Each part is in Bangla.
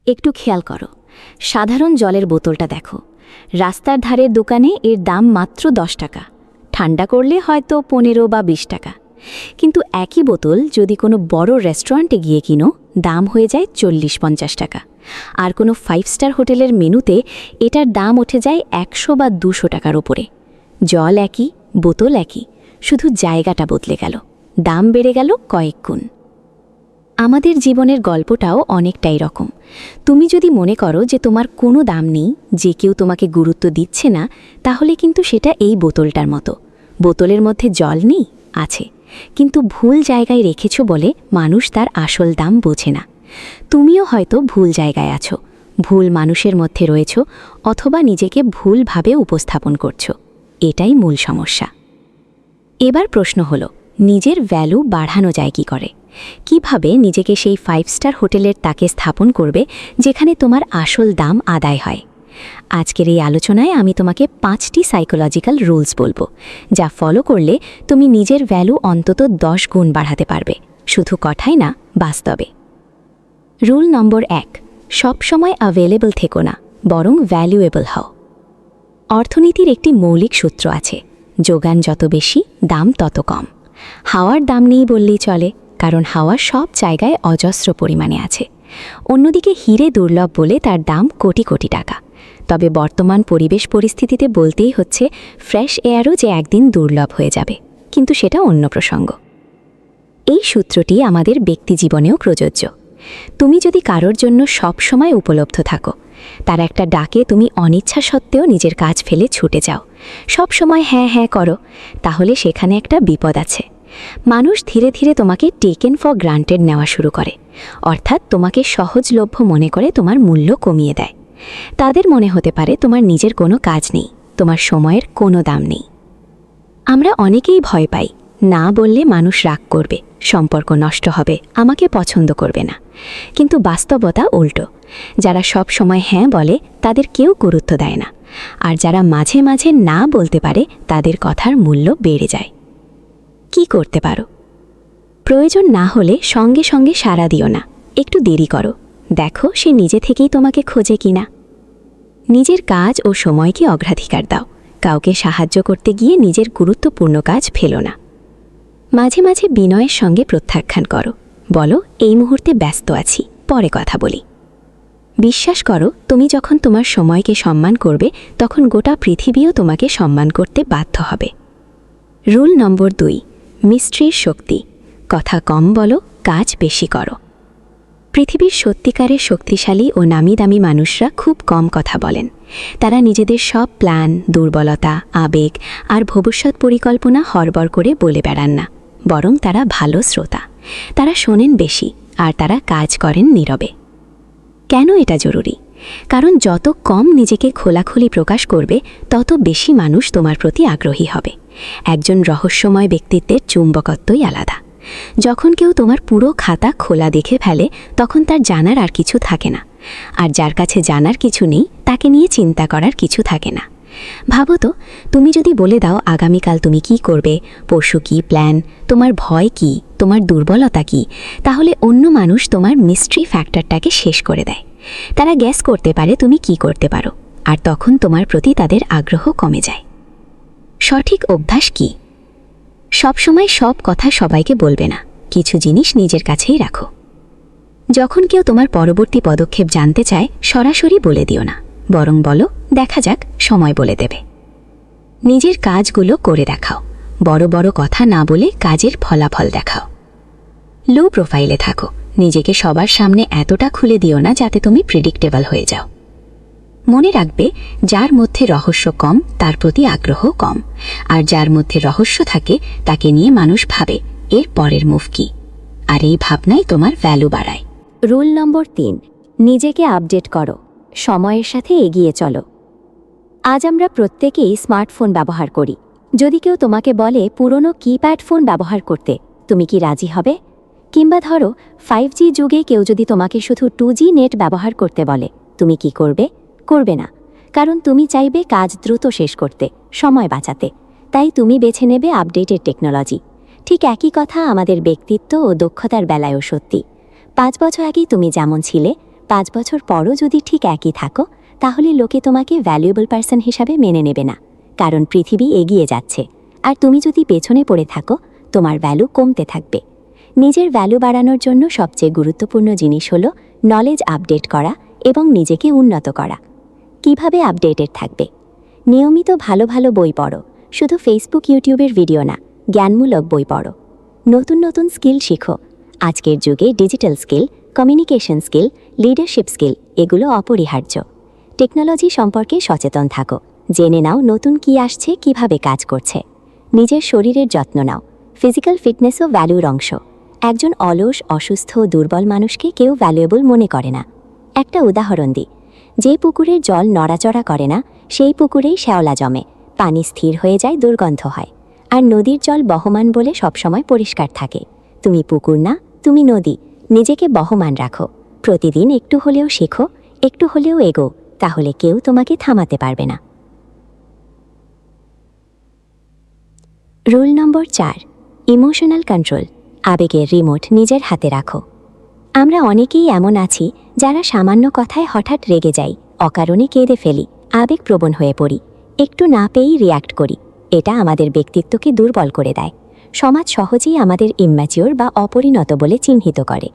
একটু খেয়াল করো, সাধারণ জলের বোতলটা দেখো। রাস্তার ধারের দোকানে এর দাম মাত্র 10 টাকা, ঠান্ডা করলে হয়তো 15 বা 20 টাকা। কিন্তু একই বোতল যদি কোনো বড় রেস্টুরেন্টে গিয়ে কিনো, দাম হয়ে যায় 40-50 টাকা। আর কোনো 5 স্টার হোটেলের মেনুতে এটার দাম উঠে যায় 100 বা 200 টাকার ওপরে। জল একই, বোতল একই, শুধু জায়গাটা বদলে গেল, দাম বেড়ে গেল কয়েক গুণ। আমাদের জীবনের গল্পটাও অনেকটাই রকম। তুমি যদি মনে করো যে তোমার কোনো দাম নেই, যে কেউ তোমাকে গুরুত্ব দিচ্ছে না, তাহলে কিন্তু সেটা এই বোতলটার মতো। বোতলের মধ্যে জল নেই, আছে, কিন্তু ভুল জায়গায় রেখেছ বলে মানুষ তার আসল দাম বোঝে না। তুমিও হয়তো ভুল জায়গায় আছো, ভুল মানুষের মধ্যে রয়েছ, অথবা নিজেকে ভুলভাবে উপস্থাপন করছো। এটাই মূল সমস্যা। এবার প্রশ্ন হলো, নিজের ভ্যালু বাড়ানো যায় কী করে? কিভাবে নিজেকে সেই 5 স্টার হোটেলের তাকে স্থাপন করবে যেখানে তোমার আসল দাম আদায় হয়? আজকের এই আলোচনায় আমি তোমাকে 5টি সাইকোলজিক্যাল রুলস বলবো, যা ফলো করলে তুমি নিজের ভ্যালু অন্তত 10 গুণ বাড়াতে পারবে, শুধু কথাই না, বাস্তবে। রুল নম্বর 1, সবসময় অ্যাভেলেবল থেকো না, বরং ভ্যালুয়েবল হও। অর্থনীতির একটি মৌলিক সূত্র আছে, যোগান যত বেশি, দাম তত কম। হাওয়ার দাম নেই বললেই চলে, কারণ হাওয়া সব জায়গায় অজস্র পরিমাণে আছে। অন্যদিকে হিরে দুর্লভ বলে তার দাম কোটি কোটি টাকা। তবে বর্তমান পরিবেশ পরিস্থিতিতে বলতেই হচ্ছে ফ্রেশ এয়ারও যে একদিন দুর্লভ হয়ে যাবে, কিন্তু সেটা অন্য প্রসঙ্গ। এই সূত্রটি আমাদের ব্যক্তিজীবনেও প্রযোজ্য। তুমি যদি কারোর জন্য সব সময় উপলব্ধ থাকো, তার একটা ডাকে তুমি অনিচ্ছা সত্ত্বেও নিজের কাজ ফেলে ছুটে যাও, সব সময় হ্যাঁ হ্যাঁ করো, তাহলে সেখানে একটা বিপদ আছে। মানুষ ধীরে ধীরে তোমাকে টেকেন ফর গ্রান্টেড নেওয়া শুরু করে, অর্থাৎ তোমাকে সহজলভ্য মনে করে তোমার মূল্য কমিয়ে দেয়। তাদের মনে হতে পারে তোমার নিজের কোনো কাজ নেই, তোমার সময়ের কোনো দাম নেই। আমরা অনেকেই ভয় পাই, না বললে মানুষ রাগ করবে, সম্পর্ক নষ্ট হবে, আমাকে পছন্দ করবে না। কিন্তু বাস্তবতা উল্টো। যারা সব সময় হ্যাঁ বলে তাদের কেউ গুরুত্ব দেয় না, আর যারা মাঝে মাঝে না বলতে পারে তাদের কথার মূল্য বেড়ে যায়। কি করতে পারো? প্রয়োজন না হলে সঙ্গে সঙ্গে সাড়া দিও না, একটু দেরি করো, দেখো সে নিজে থেকেই তোমাকে খোঁজে কিনা। নিজের কাজ ও সময়কে অগ্রাধিকার দাও, কাউকে সাহায্য করতে গিয়ে নিজের গুরুত্বপূর্ণ কাজ ফেলো না। মাঝে মাঝে বিনয়ের সঙ্গে প্রত্যাখ্যান করো, বলো এই মুহূর্তে ব্যস্ত আছি, পরে কথা বলি। বিশ্বাস করো, তুমি যখন তোমার সময়কে সম্মান করবে, তখন গোটা পৃথিবীও তোমাকে সম্মান করতে বাধ্য হবে। রুল নম্বর 2, মিস্ট্রির শক্তি। কথা কম বলো, কাজ বেশি করো। পৃথিবীর সত্যিকারের শক্তিশালী ও নামি দামি মানুষরা খুব কম কথা বলেন। তারা নিজেদের সব প্ল্যান, দুর্বলতা, আবেগ আর ভবিষ্যৎ পরিকল্পনা হড়বড় করে বলে বেড়ান না, বরং তারা ভালো শ্রোতা। তারা শোনেন বেশি, আর তারা কাজ করেন নীরবে। কেন এটা জরুরি? কারণ যত কম নিজেকে খোলাখুলি প্রকাশ করবে, তত বেশি মানুষ তোমার প্রতি আগ্রহী হবে। একজন রহস্যময় ব্যক্তিত্বের চুম্বকত্বই আলাদা। যখন কেউ তোমার পুরো খাতা খোলা দেখে ফেলে, তখন তার জানার আর কিছু থাকে না। আর যার কাছে জানার কিছু নেই, তাকে নিয়ে চিন্তা করার কিছু থাকে না। ভাবো তো, তুমি যদি বলে দাও আগামীকাল তুমি কি করবে, পরশু কি প্ল্যান, তোমার ভয় কি, তোমার দুর্বলতা কি, তাহলে অন্য মানুষ তোমার মিস্ট্রি ফ্যাক্টরটাকে শেষ করে দেয়। তারা গ্যাস করতে পারে তুমি কি করতে পারো, আর তখন তোমার প্রতি তাদের আগ্রহ কমে যায়। সঠিক অভ্যাস কি? সবসময় সব কথা সবাইকে বলবে না, কিছু জিনিস নিজের কাছেই রাখো। যখন কেউ তোমার পরবর্তী পদক্ষেপ জানতে চায়, সরাসরি বলে দিও না, বরং বলো দেখা যাক, সময় বলে দেবে। নিজের কাজগুলো করে দেখাও, বড় বড় কথা না বলে কাজের ফলাফল দেখাও। লো প্রোফাইলে থাকো, নিজেকে সবার সামনে এতটা খুলে দিও না যাতে তুমি প্রেডিক্টেবল হয়ে যাও। মনে রাখবে, যার মধ্যে রহস্য কম তার প্রতি আগ্রহ কম, আর যার মধ্যে রহস্য থাকে তাকে নিয়ে মানুষ ভাবে এর পরের মুভ কি, আর এই ভাবনাই তোমার ভ্যালু বাড়ায়। রুল নম্বর 3, নিজেকে আপডেট করো, সময়ের সাথে এগিয়ে চলো। আজ আমরা প্রত্যেকেই স্মার্টফোন ব্যবহার করি। যদি কেউ তোমাকে বলে পুরনো কিপ্যাড ফোন ব্যবহার করতে, তুমি কি রাজি হবে? কিংবা ধরো 5G যুগে কেউ যদি তোমাকে শুধু 2G নেট ব্যবহার করতে বলে, তুমি কি করবে? করবে না, কারণ তুমি চাইবে কাজ দ্রুত শেষ করতে, সময় বাঁচাতে। তাই তুমি বেছে নেবে আপডেটেড টেকনোলজি। ঠিক একই কথা আমাদের ব্যক্তিত্ব ও দক্ষতার বেলায়ও সত্যি। 5 বছর আগেই তুমি যেমন ছিলে, 5 বছর পরও যদি ঠিক একই থাকো, তাহলে লোকে তোমাকে ভ্যালুয়েবল পারসন হিসাবে মেনে নেবে না, কারণ পৃথিবী এগিয়ে যাচ্ছে। আর তুমি যদি পেছনে পড়ে থাকো, তোমার ভ্যালু কমতে থাকবে। নিজের ভ্যালু বাড়ানোর জন্য সবচেয়ে গুরুত্বপূর্ণ জিনিস হলো নলেজ আপডেট করা এবং নিজেকে উন্নত করা। কিভাবে আপডেটেড থাকবে? নিয়মিত ভালো ভালো বই পড়ো, শুধু ফেসবুক ইউটিউবের ভিডিও না, জ্ঞানমূলক বই পড়ো। নতুন নতুন স্কিল শিখো। আজকের যুগে digital skill, communication skill, leadership skill এগুলো অপরিহার্য। টেকনোলজি সম্পর্কে সচেতন থাকো, জেনে নাও নতুন কি আসছে, কিভাবে কাজ করছে। নিজের শরীরের যত্ন নাও। ফিজিক্যাল ফিটনেসও ভ্যালুর অংশ। একজন অলস, অসুস্থ, দুর্বল মানুষকে কেউ ভ্যালুয়েবল মনে করে না। একটা উদাহরণ দিই, যে পুকুরের জল নড়াচড়া করে না, সেই পুকুরেই শ্যাওলা জমে, পানি স্থির হয়ে যায়, দুর্গন্ধ হয়। আর নদীর জল বহমান বলে সবসময় পরিষ্কার থাকে। তুমি পুকুর না, তুমি নদী। নিজেকে বহমান রাখো। প্রতিদিন একটু হলেও শেখো, একটু হলেও এগো, তাহলে কেউ তোমাকে থামাতে পারবে না। রুল নম্বর 4, ইমোশনাল কন্ট্রোল। আবেগের রিমোট নিজের হাতে রাখো। আমরা অনেকেই এমন আছি যারা সামান্য কথায় হঠাৎ রেগে যাই, অকারণে কেঁদে ফেলি, আবেগপ্রবণ হয়ে পড়ি, একটু না পেয়েই রিয়্যাক্ট করি। এটা আমাদের ব্যক্তিত্বকে দুর্বল করে দেয়। সমাজ সহজেই আমাদের ইম্যাচিওর বা অপরিণত বলে চিহ্নিত করে।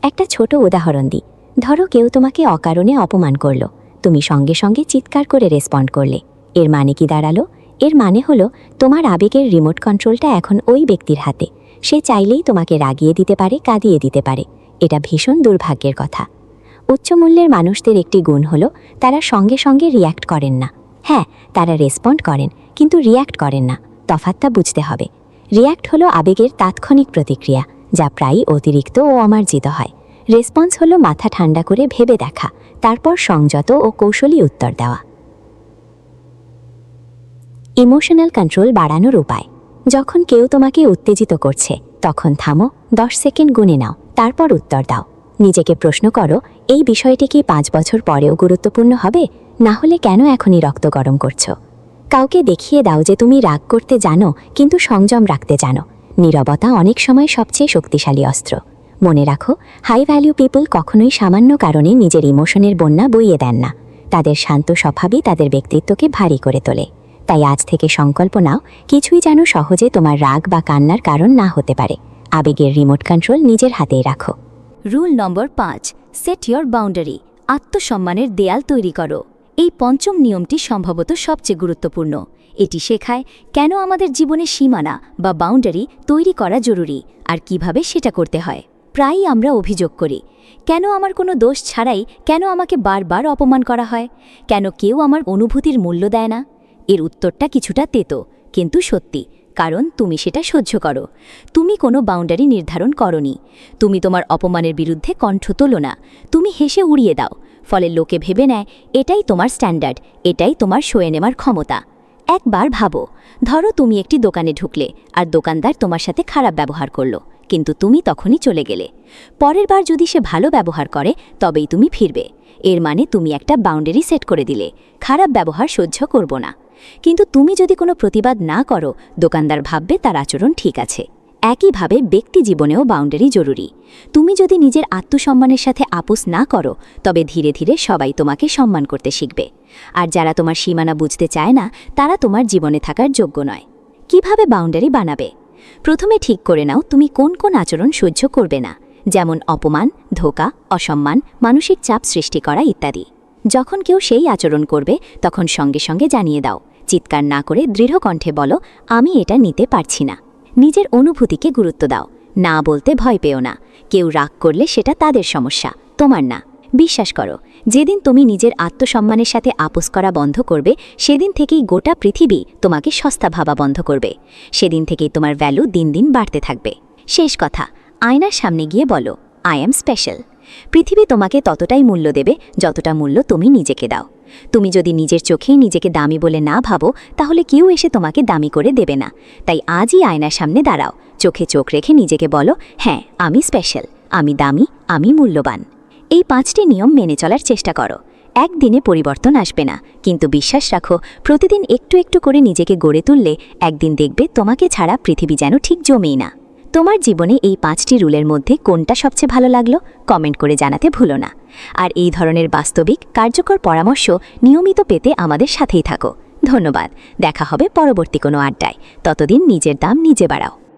একটা ছোট উদাহরণ দিই, ধরো কেউ তোমাকে অকারণে অপমান করলো, তুমি সঙ্গে সঙ্গে চিৎকার করে রেসপন্ড করলে। এর মানে কি দাঁড়ালো? এর মানে হলো তোমার আবেগের রিমোট কন্ট্রোলটা এখন ওই ব্যক্তির হাতে। সে চাইলেই তোমাকে রাগিয়ে দিতে পারে, কাঁদিয়ে দিতে পারে। এটা ভীষণ দুর্ভাগ্যের কথা। উচ্চমূল্যের মানুষদের একটি গুণ হলো তারা সঙ্গে সঙ্গে রিয়্যাক্ট করেন না। হ্যাঁ, তারা রেসপন্ড করেন, কিন্তু রিয়্যাক্ট করেন না। তফাৎটা বুঝতে হবে। রিয়্যাক্ট হলো আবেগের তাৎক্ষণিক প্রতিক্রিয়া, যা প্রায়ই অতিরিক্ত ও অমার্জিত হয়। রেসপন্স হলো মাথা ঠান্ডা করে ভেবে দেখা, তারপর সংযত ও কৌশলী উত্তর দেওয়া। ইমোশনাল কন্ট্রোল বাড়ানোর উপায়। যখন কেউ তোমাকে উত্তেজিত করছে, তখন থামো, 10 সেকেন্ড গুনে নাও, তারপর উত্তর দাও। নিজেকে প্রশ্ন করো, এই বিষয়টি কি 5 বছর পরেও গুরুত্বপূর্ণ হবে? না হলে কেন এখনই রক্ত গরম করছো? কাউকে দেখিয়ে দাও যে তুমি রাগ করতে জানো, কিন্তু সংযম রাখতে জানো। নীরবতা অনেক সময় সবচেয়ে শক্তিশালী অস্ত্র। মনে রাখো, হাই ভ্যালু পিপল কখনোই সামান্য কারণে নিজের ইমোশনের বন্যা বইয়ে দেন না। তাদের শান্ত স্বভাবই তাদের ব্যক্তিত্বকে ভারী করে তোলে। তাই আজ থেকে সংকল্প নাও, কিছুই যেন সহজে তোমার রাগ বা কান্নার কারণ না হতে পারে। আবেগের রিমোট কন্ট্রোল নিজের হাতেই রাখো। Rule number 5, set your boundary. আত্মসম্মানের দেয়াল তৈরি করো। এই পঞ্চম নিয়মটি সম্ভবত সবচেয়ে গুরুত্বপূর্ণ। এটি শেখায় কেন আমাদের জীবনে সীমানা বা বাউন্ডারি তৈরি করা জরুরি আর কিভাবে সেটা করতে হয়। প্রায়ই আমরা অভিযোগ করি, কেন আমার কোনো দোষ ছাড়াই কেন আমাকে বারবার অপমান করা হয়, কেন কেউ আমার অনুভূতির মূল্য দেয় না। এর উত্তরটা কিছুটা তেতো, কিন্তু সত্যি, কারণ তুমি সেটা সহ্য করো। তুমি কোনো বাউন্ডারি নির্ধারণ করনি। তুমি তোমার অপমানের বিরুদ্ধে কণ্ঠ তোলো না, তুমি হেসে উড়িয়ে দাও। ফলে লোকে ভেবে নেয় এটাই তোমার স্ট্যান্ডার্ড, এটাই তোমার সয়ে নেওয়ার ক্ষমতা। একবার ভাবো, ধরো তুমি একটি দোকানে ঢুকলে আর দোকানদার তোমার সাথে খারাপ ব্যবহার করলো, কিন্তু তুমি তখনই চলে গেলে। পরের বার যদি সে ভালো ব্যবহার করে, তবেই তুমি ফিরবে। এর মানে তুমি একটা বাউন্ডারি সেট করে দিলে, খারাপ ব্যবহার সহ্য করব না। কিন্তু তুমি যদি কোনো প্রতিবাদ না করো, দোকানদার ভাববে তার আচরণ ঠিক আছে। একইভাবে ব্যক্তি জীবনেও বাউন্ডারি জরুরি। তুমি যদি নিজের আত্মসম্মানের সাথে আপোস না করো, তবে ধীরে ধীরে সবাই তোমাকে সম্মান করতে শিখবে। আর যারা তোমার সীমানা বুঝতে চায় না, তারা তোমার জীবনে থাকার যোগ্য নয়। কিভাবে বাউন্ডারি বানাবে? প্রথমে ঠিক করে নাও তুমি কোন কোন আচরণ সহ্য করবে না, যেমন অপমান, ধোঁকা, অসম্মান, মানসিক চাপ সৃষ্টি করা ইত্যাদি। যখন কেউ সেই আচরণ করবে, তখন সঙ্গে সঙ্গে জানিয়ে দাও। চিৎকার না করে দৃঢ় কণ্ঠে বলো, আমি এটা নিতে পারছি না। নিজের অনুভূতিকে গুরুত্ব দাও, না বলতে ভয় পেও না। কেউ রাগ করলে সেটা তাদের সমস্যা, তোমার না। বিশ্বাস করো, যেদিন তুমি নিজের আত্মসম্মানের সাথে আপোস করা বন্ধ করবে, সেদিন থেকেই গোটা পৃথিবী তোমাকে সস্তা ভাবা বন্ধ করবে। সেদিন থেকেই তোমার ভ্যালু দিন দিন বাড়তে থাকবে। শেষ কথা, আয়নার সামনে গিয়ে বলো, আই অ্যাম স্পেশাল। পৃথিবী তোমাকে ততটাই মূল্য দেবে যতটা মূল্য তুমি নিজেকে দাও। তুমি যদি নিজের চোখেই নিজেকে দামি বলে না ভাবো, তাহলে কেউ এসে তোমাকে দামি করে দেবে না। তাই আজই আয়নার সামনে দাঁড়াও, চোখে চোখ রেখে নিজেকে বলো, হ্যাঁ আমি স্পেশাল, আমি দামি, আমি মূল্যবান। এই 5টি নিয়ম মেনে চলার চেষ্টা করো। একদিনে পরিবর্তন আসবে না, কিন্তু বিশ্বাস রাখো, প্রতিদিন একটু একটু করে নিজেকে গড়ে তুললে একদিন দেখবে তোমাকে ছাড়া পৃথিবী যেন ঠিক জমেই না। তোমার জীবনে এই 5টি রুলের মধ্যে কোনটা সবচেয়ে ভালো লাগলো কমেন্ট করে জানাতে ভুলো না। আর এই ধরনের বাস্তবিক কার্যকর পরামর্শ নিয়মিত পেতে আমাদের সাথেই থাকো। ধন্যবাদ। দেখা হবে পরবর্তী কোনো আড্ডায়। ততদিন নিজের দাম নিজে বাড়াও।